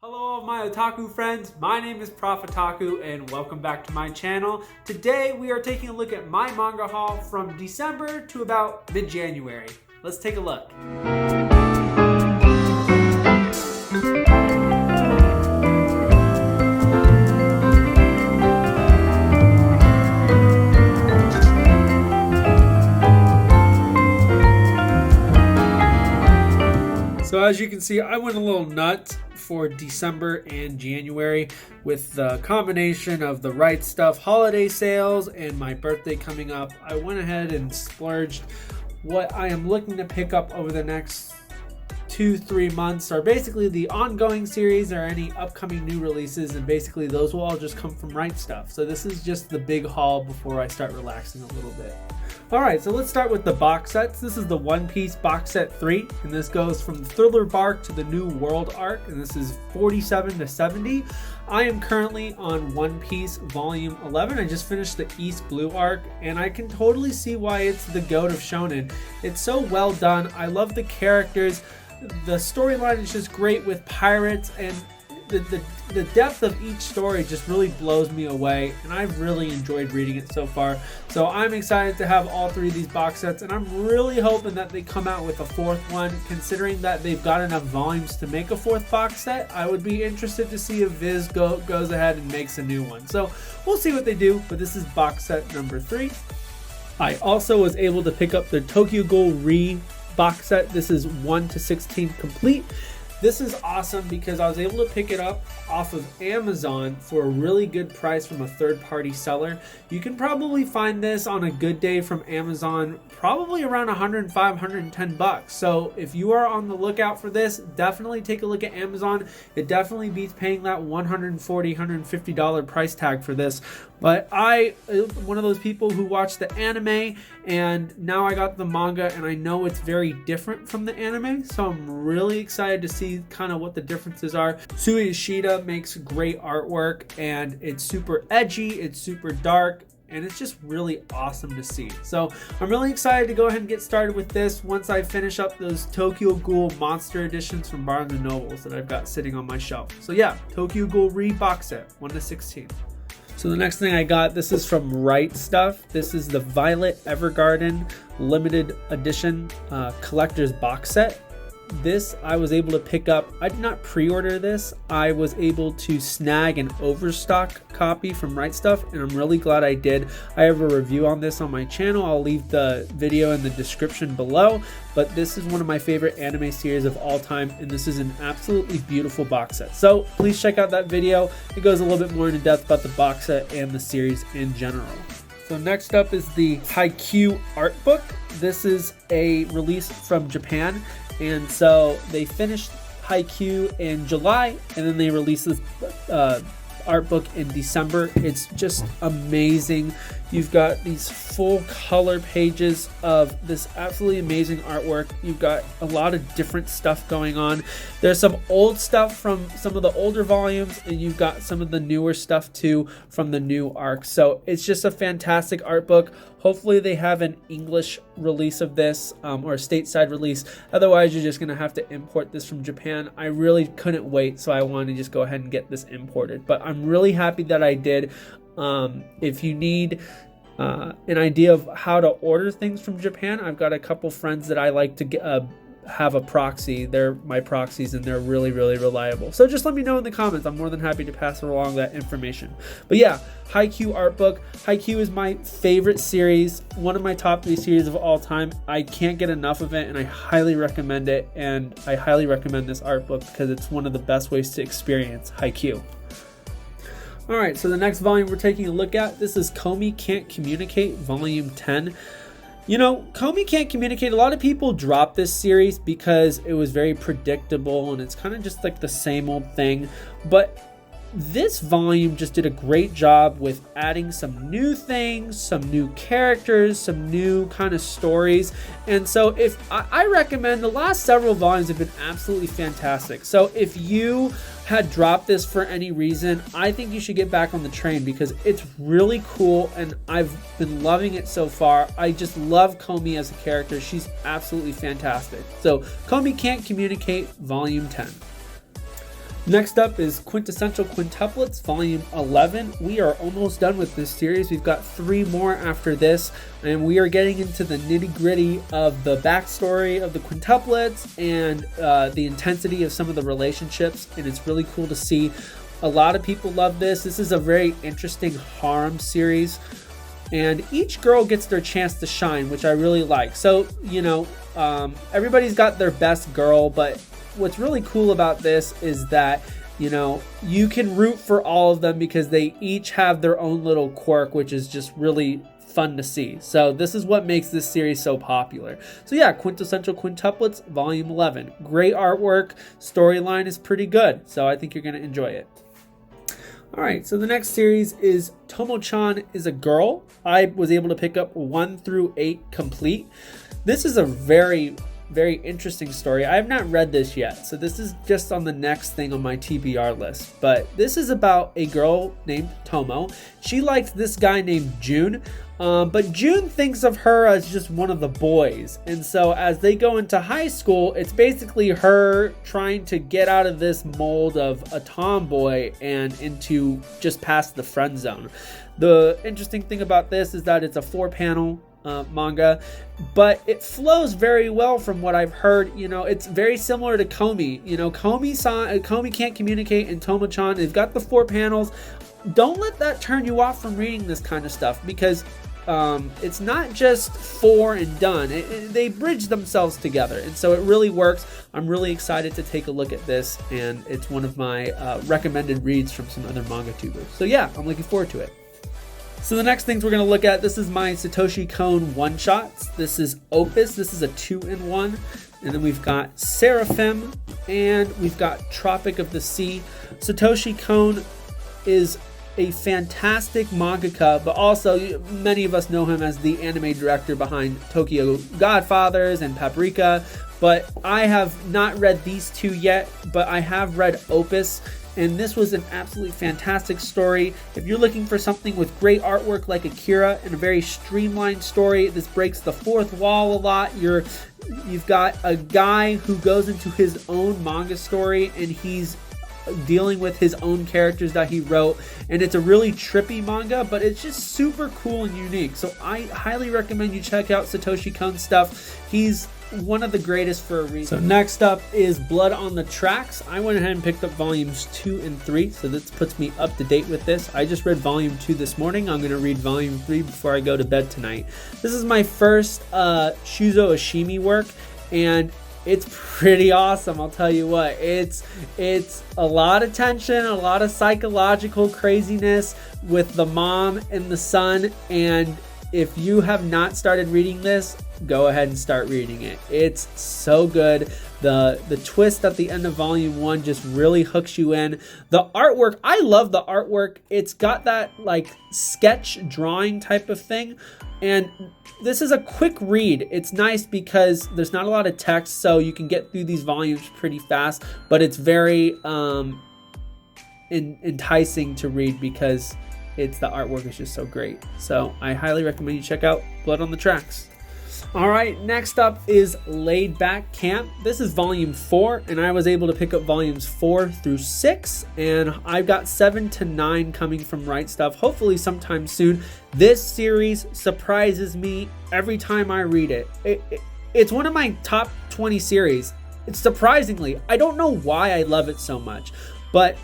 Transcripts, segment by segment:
Hello all my otaku friends, my name is Prof Otaku and welcome back to my channel. Today we are taking a look at my manga haul from December to about mid-January. Let's take a look. So as you can see, I went a little nuts for December and January with the combination of the right stuff holiday sales and my birthday coming up. I went ahead and splurged. What I am looking to pick up over the next 2-3 months are basically the ongoing series or any upcoming new releases, and basically those will all just come from right stuff. So this is just the big haul before I start relaxing a little bit. Alright, so let's start with the box sets. This is the One Piece box set 3, and this goes from the Thriller Bark to the New World arc, and this is 47 to 70. I am currently on One Piece Volume 11. I just finished the East Blue arc, and I can totally see why it's the GOAT of shonen. It's so well done. I love the characters. The storyline is just great with pirates, and the depth of each story just really blows me away, and I've really enjoyed reading it so far. So I'm excited to have all 3 of these box sets, and I'm really hoping that they come out with a 4th one. Considering that they've got enough volumes to make a 4th box set, I would be interested to see if Viz goes ahead and makes a new one. So we'll see what they do, but this is box set number 3. I also was able to pick up the Tokyo Ghoul Re box set. This is 1 to 16 complete. This is awesome because I was able to pick it up off of Amazon for a really good price from a third-party seller. You can probably find this on a good day from Amazon probably around 105, 110 bucks. So if you are on the lookout for this, definitely take a look at Amazon. It definitely beats paying that $140, $150 price tag for this. But I, one of those people who watched the anime, and now I got the manga, and I know it's very different from the anime, so I'm really excited to see kind of what the differences are. Satsuki Yoshino makes great artwork, and it's super edgy, it's super dark, and it's just really awesome to see. So I'm really excited to go ahead and get started with this once I finish up those Tokyo Ghoul Monster editions from Barnes & Nobles that I've got sitting on my shelf. So yeah, Tokyo Ghoul Re box set, 1 to 16. So the next thing I got, this is from Right Stuff. This is the Violet Evergarden limited edition collector's box set. This I was able to pick up. I did not pre-order this. I was able to snag an overstock copy from Right Stuff, and I'm really glad I did. I have a review on this on my channel. I'll leave the video in the description below, but this is one of my favorite anime series of all time, and this is an absolutely beautiful box set. So please check out that video. It goes a little bit more into depth about the box set and the series in general. So next up is the Haikyuu art book. This is a release from Japan. And so they finished Haikyuu in July, and then they released this art book in December. It's just amazing. You've got these full color pages of this absolutely amazing artwork. You've got a lot of different stuff going on. There's some old stuff from some of the older volumes, and you've got some of the newer stuff too from the new arc. So it's just a fantastic art book. Hopefully they have an English release of this or a stateside release. Otherwise, you're just going to have to import this from Japan. I really couldn't wait, so I wanted to just go ahead and get this imported. But I'm really happy that I did. If you need an idea of how to order things from Japan, I've got a couple friends that I like to get, have a proxy. They're my proxies, and they're really, really reliable. So just let me know in the comments. I'm more than happy to pass along that information. But yeah, Haikyuu art book. Haikyuu is my favorite series, one of my top 3 series of all time. I can't get enough of it, and I highly recommend it. And I highly recommend this art book because it's one of the best ways to experience Haikyuu. Alright, so the next volume we're taking a look at, this is Comey Can't Communicate, Volume 10. You know, Comey Can't Communicate, a lot of people drop this series because it was very predictable and it's kind of just like the same old thing. But this volume just did a great job with adding some new things, some new characters, some new kind of stories. And so if I recommend, the last several volumes have been absolutely fantastic. So if you had dropped this for any reason, I think you should get back on the train because it's really cool and I've been loving it so far. I just love Comey as a character. She's absolutely fantastic. So Comey Can't Communicate, Volume 10. Next up is Quintessential Quintuplets, Volume 11. We are almost done with this series. We've got 3 more after this, and we are getting into the nitty-gritty of the backstory of the quintuplets and the intensity of some of the relationships, and it's really cool to see. A lot of people love this. This is a very interesting harem series, and each girl gets their chance to shine, which I really like. So, everybody's got their best girl, but what's really cool about this is that, you can root for all of them because they each have their own little quirk, which is just really fun to see. So this is what makes this series so popular. So yeah, Quintessential Quintuplets, Volume 11. Great artwork. Storyline is pretty good. So I think you're going to enjoy it. Alright, so the next series is Tomoechan is a Girl. I was able to pick up 1 through 8 complete. This is a very interesting story. I have not read this yet, so this is just on the next thing on my TBR list. But this is about a girl named Tomo. She likes this guy named June, but June thinks of her as just one of the boys. And so as they go into high school, it's basically her trying to get out of this mold of a tomboy and into just past the friend zone. The interesting thing about this is that it's a 4-panel manga, but it flows very well from what I've heard. It's very similar to Comey. Comey can't communicate, and Tomo-Chan, they've got the 4 panels. Don't let that turn you off from reading this kind of stuff, because it's not just 4 and done. They bridge themselves together, and so it really works. I'm really excited to take a look at this, and it's one of my recommended reads from some other manga tubers. So yeah, I'm looking forward to it. So the next things we're going to look at, this is my Satoshi Kon one-shots. This is Opus. This is a 2-in-1. And then we've got Seraphim, and we've got Tropic of the Sea. Satoshi Kon is a fantastic mangaka, but also many of us know him as the anime director behind Tokyo Godfathers and Paprika. But I have not read these 2 yet, but I have read Opus. And this was an absolutely fantastic story. If you're looking for something with great artwork like Akira and a very streamlined story, this breaks the 4th wall a lot. You've got a guy who goes into his own manga story, and he's dealing with his own characters that he wrote, and it's a really trippy manga, but it's just super cool and unique. So I highly recommend you check out Satoshi Kon stuff. He's one of the greatest for a reason. So next up is Blood on the Tracks. I went ahead and picked up volumes 2 and 3, so this puts me up to date with this. I just read volume 2 this morning. I'm going to read volume 3 before I go to bed tonight. This is my first Shuzo Oshimi work, and it's pretty awesome. I'll tell you what, it's a lot of tension, a lot of psychological craziness with the mom and the son, and if you have not started reading this, go ahead and start reading it. It's so good. The twist at the end of volume 1 just really hooks you in. The artwork, I love the artwork. It's got that like sketch drawing type of thing, and this is a quick read. It's nice because there's not a lot of text, so you can get through these volumes pretty fast, but it's very enticing to read because the artwork is just so great. So I highly recommend you check out Blood on the Tracks. Alright, next up is Laid Back Camp. This is volume 4, and I was able to pick up volumes 4 through 6, and I've got 7 to 9 coming from Right Stuff, hopefully sometime soon. This series surprises me every time I read it. It's one of my top 20 series. It's surprisingly, I don't know why I love it so much, but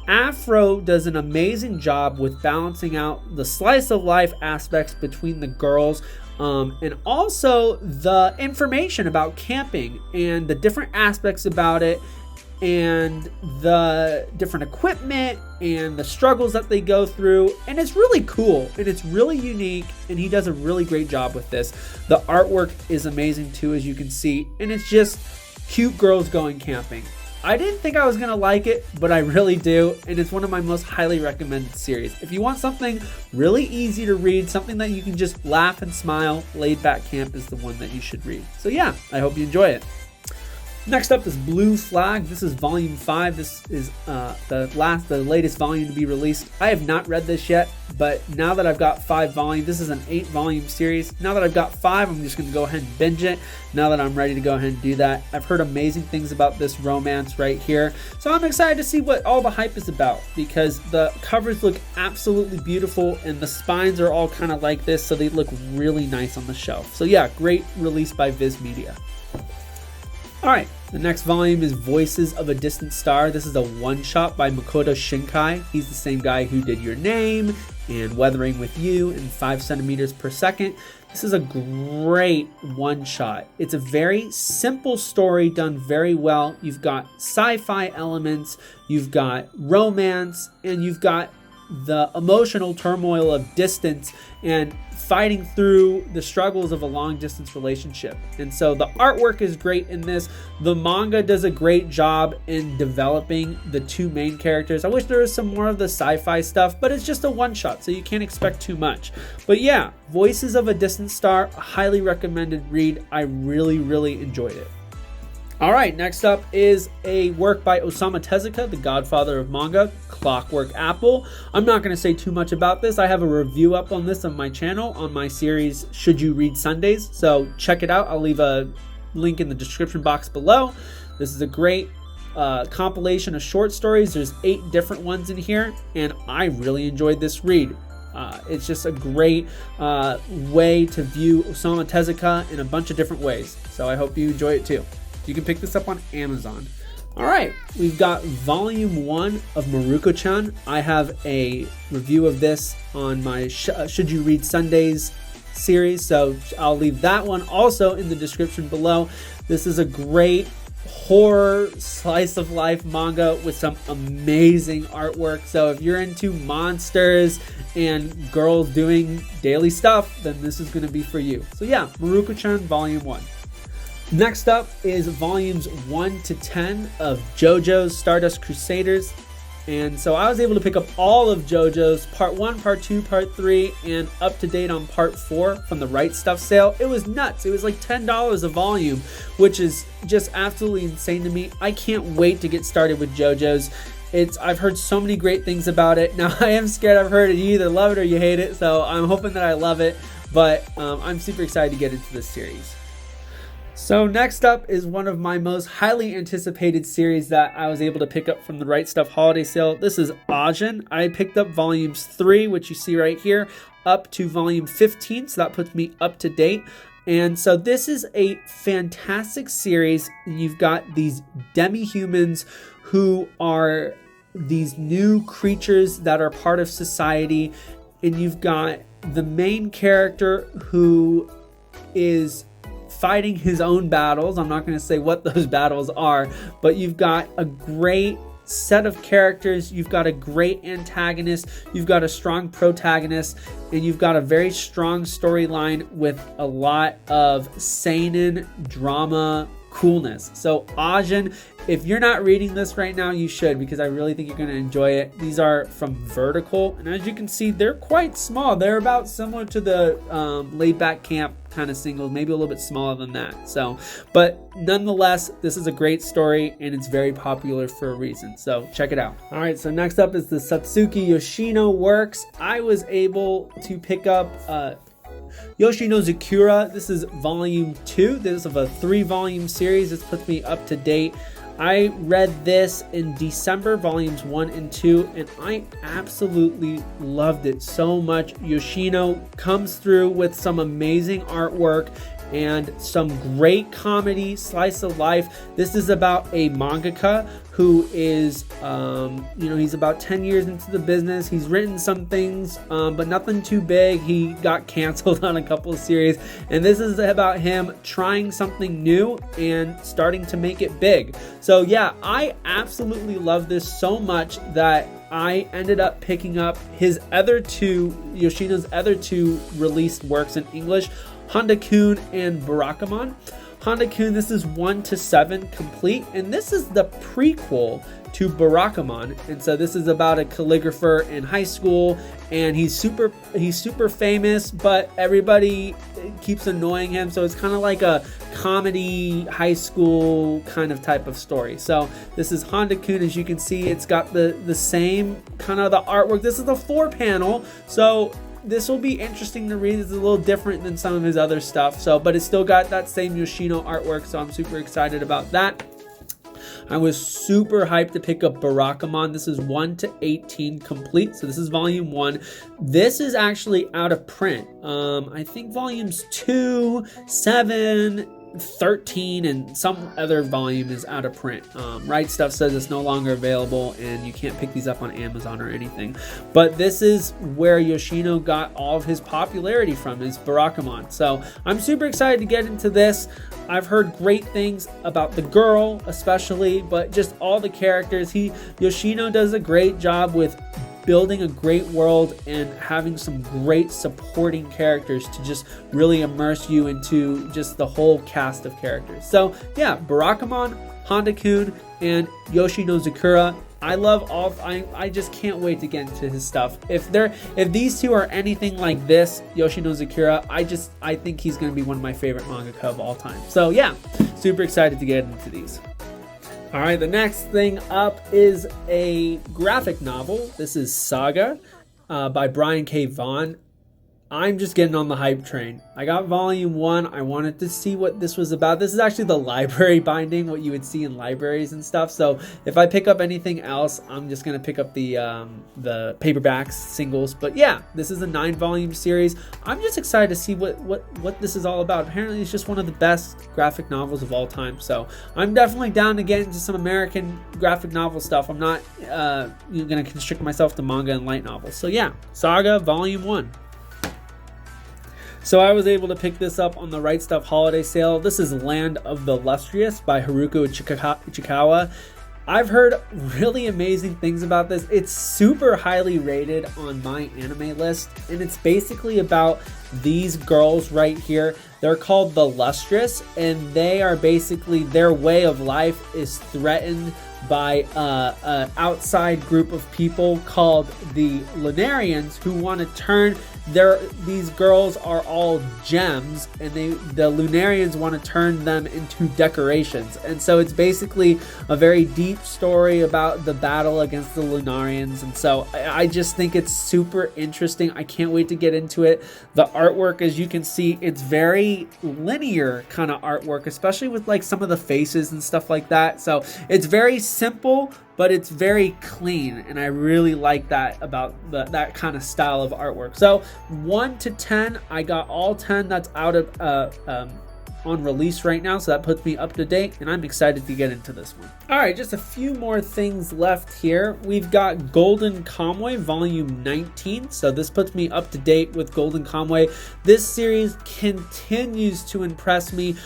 Afro does an amazing job with balancing out the slice of life aspects between the girls, and also the information about camping and the different aspects about it, and the different equipment and the struggles that they go through. And it's really cool, and it's really unique, and he does a really great job with this. The artwork is amazing too, as you can see, and it's just cute girls going camping. I didn't think I was going to like it, but I really do, and it's one of my most highly recommended series. If you want something really easy to read, something that you can just laugh and smile, Laid Back Camp is the one that you should read. So yeah, I hope you enjoy it. Next up is Blue Flag. This is volume 5. This is the latest volume to be released. I have not read this yet, but now that I've got 5 volumes, this is an 8-volume series. Now that I've got 5, I'm just going to go ahead and binge it. Now that I'm ready to go ahead and do that, I've heard amazing things about this romance right here. So I'm excited to see what all the hype is about, because the covers look absolutely beautiful and the spines are all kind of like this, so they look really nice on the shelf. So yeah, great release by Viz Media. Alright, the next volume is Voices of a Distant Star. This is a one-shot by Makoto Shinkai. He's the same guy who did Your Name and Weathering with You and 5 centimeters per second. This is a great one-shot. It's a very simple story done very well. You've got sci-fi elements, you've got romance, and you've got the emotional turmoil of distance and fighting through the struggles of a long distance relationship. And so the artwork is great in this. The manga does a great job in developing the 2 main characters. I wish there was some more of the sci-fi stuff, but it's just a one shot, so you can't expect too much. But yeah, Voices of a Distant Star, a highly recommended read. I really enjoyed it. Alright, next up is a work by Osamu Tezuka, the godfather of manga, Clockwork Apple. I'm not going to say too much about this. I have a review up on this on my channel, on my series Should You Read Sundays, so check it out. I'll leave a link in the description box below. This is a great compilation of short stories. There's 8 different ones in here, and I really enjoyed this read. It's just a great way to view Osamu Tezuka in a bunch of different ways, so I hope you enjoy it too. You can pick this up on Amazon. Alright, we've got volume 1 of Mieruko-Chan. I have a review of this on my Should You Read Sundays series, so I'll leave that one also in the description below. This is a great horror slice of life manga with some amazing artwork. So if you're into monsters and girls doing daily stuff, then this is going to be for you. So yeah, Mieruko-Chan volume 1. Next up is volumes 1 to 10 of JoJo's Stardust Crusaders. And so I was able to pick up all of JoJo's part 1, part 2, part 3, and up to date on part 4 from the Right Stuff sale. It was nuts. It was like $10 a volume, which is just absolutely insane to me. I can't wait to get started with JoJo's. I've heard so many great things about it. Now I am scared. I've heard you either love it or you hate it, so I'm hoping that I love it. But I'm super excited to get into this series. So next up is one of my most highly anticipated series that I was able to pick up from the Right Stuff holiday sale. This is Ajin. I picked up volumes 3, which you see right here, up to volume 15, so that puts me up to date. And so this is a fantastic series. You've got these demi-humans who are these new creatures that are part of society, and you've got the main character who is fighting his own battles. I'm not going to say what those battles are, but you've got a great set of characters, you've got a great antagonist, you've got a strong protagonist, and you've got a very strong storyline with a lot of seinen drama coolness. So Ajin, if you're not reading this right now, you should, because I really think you're going to enjoy it. These are from Vertical, and as you can see, they're quite small. They're about similar to the Laid Back Camp kind of singles, maybe a little bit smaller than that. So, but nonetheless, this is a great story, and it's very popular for a reason. So check it out. All right, so next up is the Satsuki Yoshino works. I was able to pick up Yoshino Zakura. This is volume 2. This is of a 3-volume series. This puts me up to date. I read this in December, volumes 1 and 2, and I absolutely loved it so much. Yoshino comes through with some amazing artwork and some great comedy, slice of life. This is about a mangaka who is, he's about 10 years into the business. He's written some things, but nothing too big. He got canceled on a couple of series. And this is about him trying something new and starting to make it big. So yeah, I absolutely love this so much that I ended up picking up his Yoshino's other 2 released works in English, Honda-kun and Barak Obama. Honda-kun, this is 1 to 7 complete, and this is the prequel to Barakamon. And so this is about a calligrapher in high school, and he's super famous, but everybody keeps annoying him. So it's kind of like a comedy high school kind of type of story. So this is Honda-kun. As you can see, it's got the same kind of the artwork. This is the 4-panel, so this will be interesting to read. It's a little different than some of his other stuff, so but it's still got that same Yoshino artwork, so I'm super excited about that. I was super hyped to pick up Barakamon. This is 1 to 18 complete, so this is volume 1. This is actually out of print. I think volumes 2, 7, 13 and some other volume is out of print. Right Stuff says it's no longer available and you can't pick these up on Amazon or anything. But this is where Yoshino got all of his popularity from, is Barakamon. So I'm super excited to get into this. I've heard great things about the girl especially, but just all the characters. Yoshino does a great job with building a great world and having some great supporting characters to just really immerse you into just the whole cast of characters. So yeah, Barakamon, Honda-kun, and Yoshino Zakura. I love all. I just can't wait to get into his stuff. If these two are anything like this, Yoshino Zakura, I think he's going to be one of my favorite mangaka of all time. So yeah, super excited to get into these. All right, the next thing up is a graphic novel. This is Saga by Brian K. Vaughan. I'm just getting on the hype train. I got volume 1. I wanted to see what this was about. This is actually the library binding, what you would see in libraries and stuff. So if I pick up anything else, I'm just gonna pick up the paperbacks, singles. But yeah, this is a 9-volume series. I'm just excited to see what this is all about. Apparently, it's just one of the best graphic novels of all time. So I'm definitely down to get into some American graphic novel stuff. I'm not gonna constrict myself to manga and light novels. So yeah, Saga volume 1. So I was able to pick this up on the Right Stuff holiday sale. This is Land of the Illustrious by Haruko Ichikawa. I've heard really amazing things about this. It's super highly rated on my anime list, and it's basically about these girls right here. They're called the Lustrous, and they are basically, their way of life is threatened by an outside group of people called the Lunarians, who want to turn these girls are all gems, and the Lunarians want to turn them into decorations. And so it's basically a very deep story about the battle against the Lunarians. And so I just think it's super interesting. I can't wait to get into it. The artwork, as you can see, it's very linear kind of artwork, especially with like some of the faces and stuff like that. So it's very simple, but it's very clean, and I really like that about that kind of style of artwork. So 1 to 10, I got all 10 that's out of on release right now, so that puts me up to date, and I'm excited to get into this one. All right, just a few more things left here. We've got Golden Conway volume 19, so this puts me up to date with Golden Conway. This series continues to impress me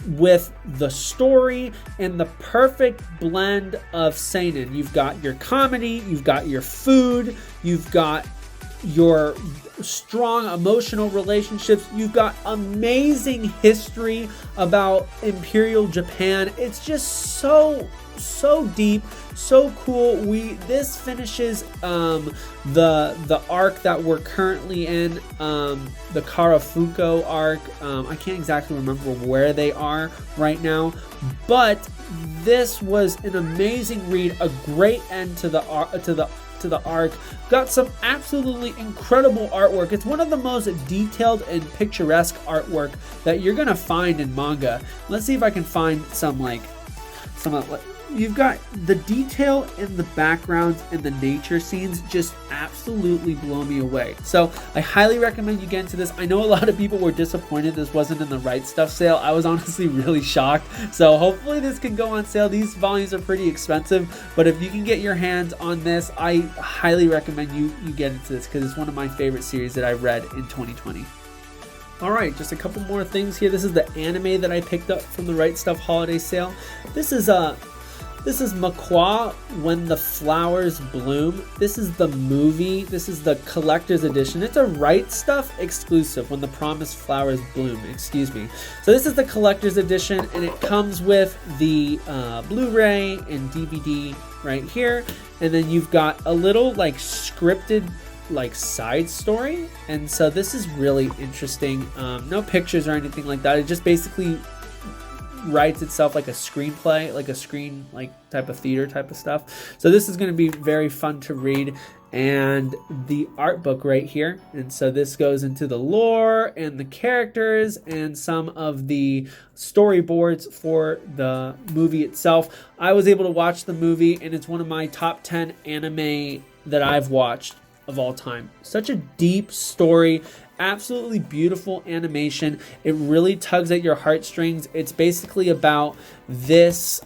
with the story and the perfect blend of seinen. You've got your comedy, you've got your food, you've got your strong emotional relationships, you've got amazing history about Imperial Japan. It's just so deep, so cool. This finishes the arc that we're currently in, the Karafuko arc. I can't exactly remember where they are right now, but this was an amazing read, a great end to the arc. Got some absolutely incredible artwork. It's one of the most detailed and picturesque artwork that you're gonna find in manga. Let's see if I can find some you've got the detail in the backgrounds and the nature scenes just absolutely blow me away. So I highly recommend you get into this. I know a lot of people were disappointed this wasn't in the Right Stuff sale. I was honestly really shocked. So hopefully this can go on sale. These volumes are pretty expensive, but if you can get your hands on this, I highly recommend you get into this, because it's one of my favorite series that I read in 2020. All right, just a couple more things here. This is the anime that I picked up from the Right Stuff holiday sale. This This is Makwa, When the Flowers Bloom. This is the movie. This is the collector's edition. It's a Right Stuff exclusive, When the Promised Flowers Bloom, excuse me. So this is the collector's edition, and it comes with the Blu-ray and DVD right here. And then you've got a little like scripted like side story. And so this is really interesting. No pictures or anything like that. It just basically writes itself like a screenplay, like a screen like type of theater type of stuff. So this is going to be very fun to read. And the art book right here, and so this goes into the lore and the characters and some of the storyboards for the movie itself. I was able to watch the movie, and it's one of my top 10 anime that I've watched of all time. Such a deep story, absolutely beautiful animation. It really tugs at your heartstrings. It's basically about this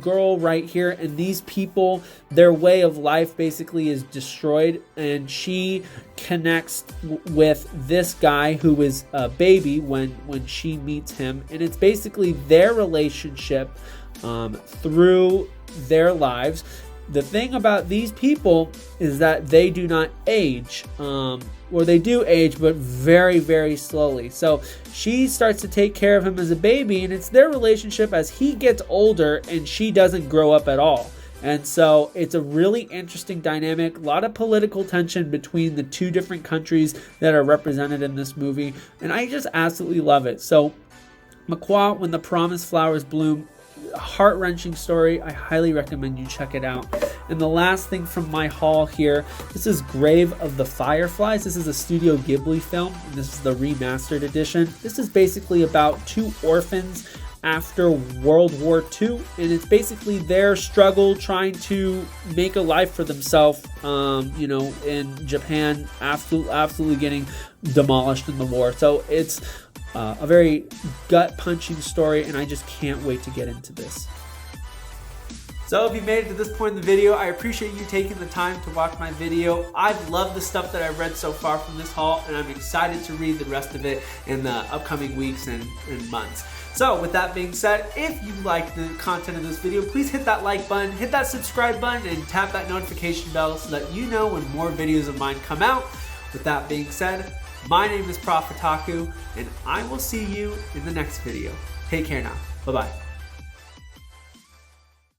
girl right here, and these people, their way of life basically is destroyed, and she connects with this guy who is a baby when she meets him, and it's basically their relationship through their lives. The thing about these people is that they do not age, or they do age, but very, very slowly. So she starts to take care of him as a baby, and it's their relationship as he gets older and she doesn't grow up at all. And so it's a really interesting dynamic, a lot of political tension between the two different countries that are represented in this movie, and I just absolutely love it. So Makwa, When the Promised Flowers Bloom, heart-wrenching story. I highly recommend you check it out. And the last thing from my haul here, this is Grave of the Fireflies. This is a Studio Ghibli film, and this is the remastered edition. This is basically about two orphans after World War II, and it's basically their struggle trying to make a life for themselves, in Japan, absolutely getting demolished in the war. So it's a very gut-punching story, and I just can't wait to get into this. So if you made it to this point in the video, I appreciate you taking the time to watch my video. I've loved the stuff that I've read so far from this haul, and I'm excited to read the rest of it in the upcoming weeks and months. So with that being said, if you like the content of this video, please hit that like button, hit that subscribe button, and tap that notification bell so that you know when more videos of mine come out. With that being said, my name is Prof Otaku, and I will see you in the next video. Take care now. Bye-bye.